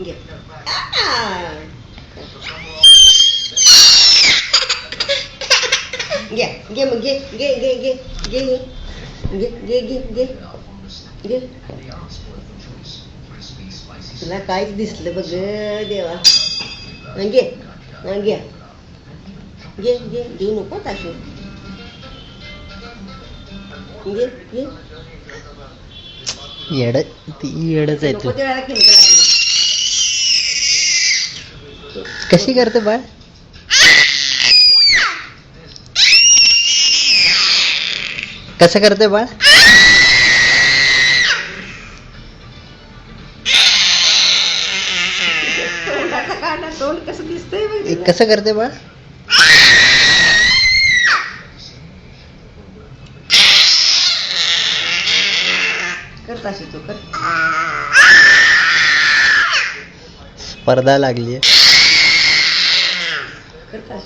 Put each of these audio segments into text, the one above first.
घे घे घे मग घे घे घे घे घे घे घे घे घे घे तुला काहीच दिसलं बघ देवा घे घे घे घे देऊ नको ताशू घे घे येड ती येडच आहे तू. कशी करते बाळ? कसं करते बाळ? कसं दिसतंय कसं करते बाळ? करता तू कर स्पर्धा लागली करता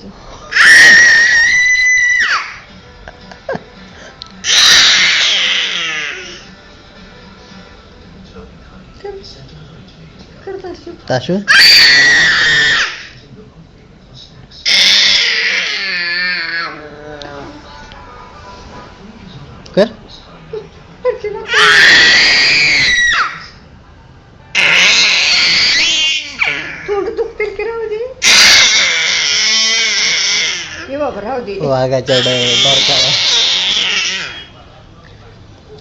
ताशू कर. थोडं दुखतील की राहू दे बाबा राहू दे वाघाच्या डरकाला.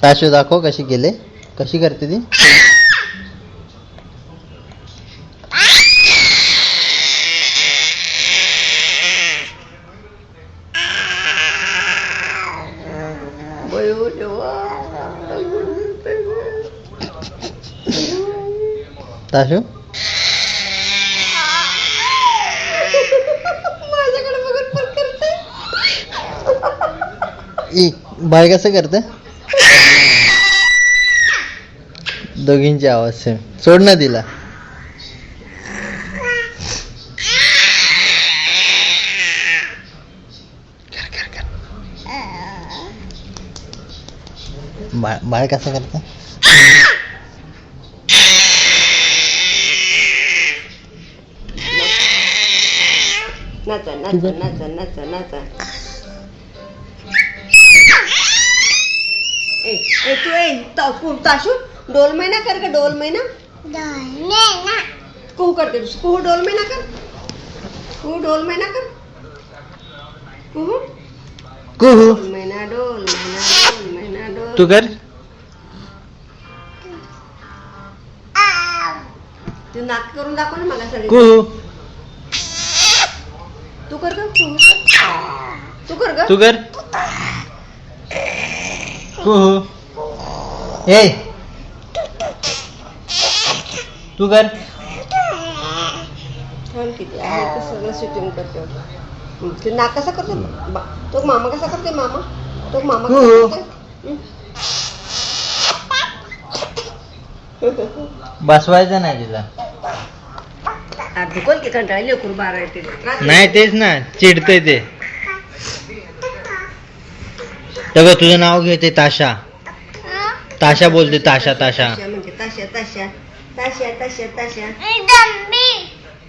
ताशू दाखव कशी केले, कशी करते ती. ताशू माझ्याकडे बघून पण करते. बाळ कसं करते? दोघींची आवाज सेम. सोड ना तिला. बाळ कसं करते? नाचा नाचा नाचा नाचा नाचा. तू ताशू डोल महिना कर का? डोल महिना कुहू करते. कुहू डोल महिना कर. कुहू डोल महिना कर. कुहू कुहू डोल महिना डोल महिना डोल महिना डोल. तू कर. तू नाक करून दाखव ना मला सगळे. कुहू तू कर ग. तू कर ग. तू कर. कुहू ए तू कर. छान किती आहे ते सगळं शूटिंग करते. ते नाक कसा करतो तो मामा कसा करते? मामा तो मामा कसा करते? बसवायचं नाही तिला. दुकोल की कंटाळी लेकरू 12 येते. नाही तेच ना चिडतंय ते. तर तुझं नाव घेते ताशा. ताशा बोलते. ताशा ताशा म्हणजे ताशा ताशा ताशा ताशा ताशा.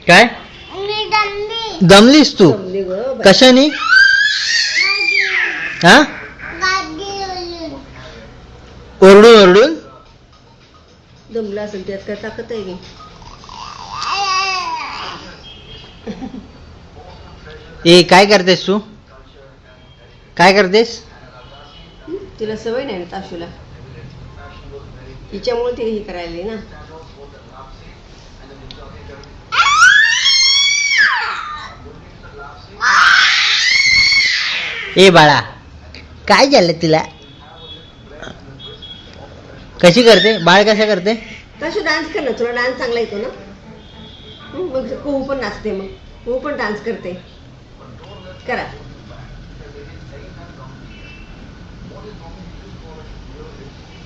काय दमलीस तू? कशाने? हा ओरडून ओरडून दमला असेल त्यात काय ताकद आहे की. ए काय करतेस तू? काय करतेस? तिला सवय नाही ना ताशूला. हिच्यामुळे तिने ही करायला ना. ए बाळा काय झालं तिला? कशी करते बाळ? कशा करते? ताशू डान्स कर ना. तुला डान्स चांगला येतो ना. मग कुहू पण नाचते. मग कुहू पण डान्स करते. करा.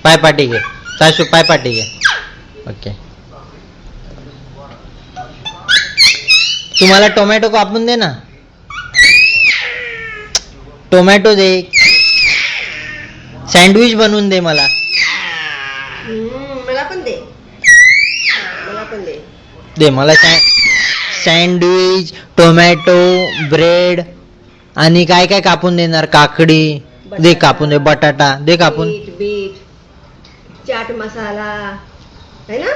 पाय पाठी घे ताशू. पाय पाठी घे. ओके. तुम्हाला टोमॅटो कापून दे ना. टोमॅटो दे. सँडविच बनवून दे मला. मला पण दे. मला पण दे. दे मला सँडविच, टोमॅटो, ब्रेड आणि काय काय कापून देणार? काकडी दे कापून, दे बटाटा दे कापून. बीट, चाट मसाला है ना.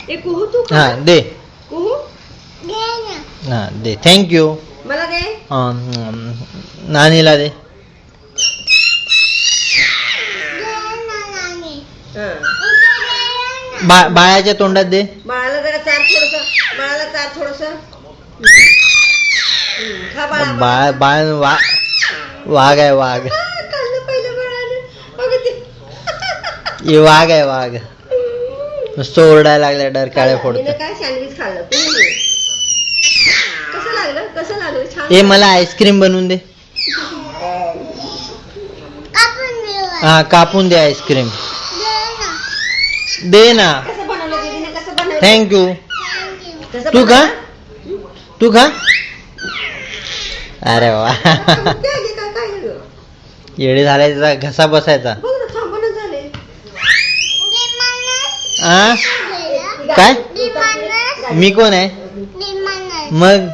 ए कुहू तू खा. हा दे. कुहू हा दे. थँक्यू. मला दे. नानीला दे. बाळाच्या तोंडात दे. बाळाला जरा चार थोडस, बाळाला चार थोडस. खा बाळा. बाळ वाघ आहे वाघ. खाल्लं पहिलं बाळाने. अगं ते. हे वाघ आहे वाघ. नुसतं ओरडायला लागल्या डरकाळ्या फोडत. काय सँडविच खाल्लं कसं लागलं? कसं लागलं? छान. हे मला आईस्क्रीम बनवून दे. हा कापून दे आईस्क्रीम. दे ना. कसं बनवलं दीदीने? कसं बनवलं? थँक्यू. कसं तू खा. बनवलं? तू खा. अरे वा. काय येडे झालायचा घसा बसायचा. बघ ना, थांबणच झाले. आ काय? मी कोण आहे मग?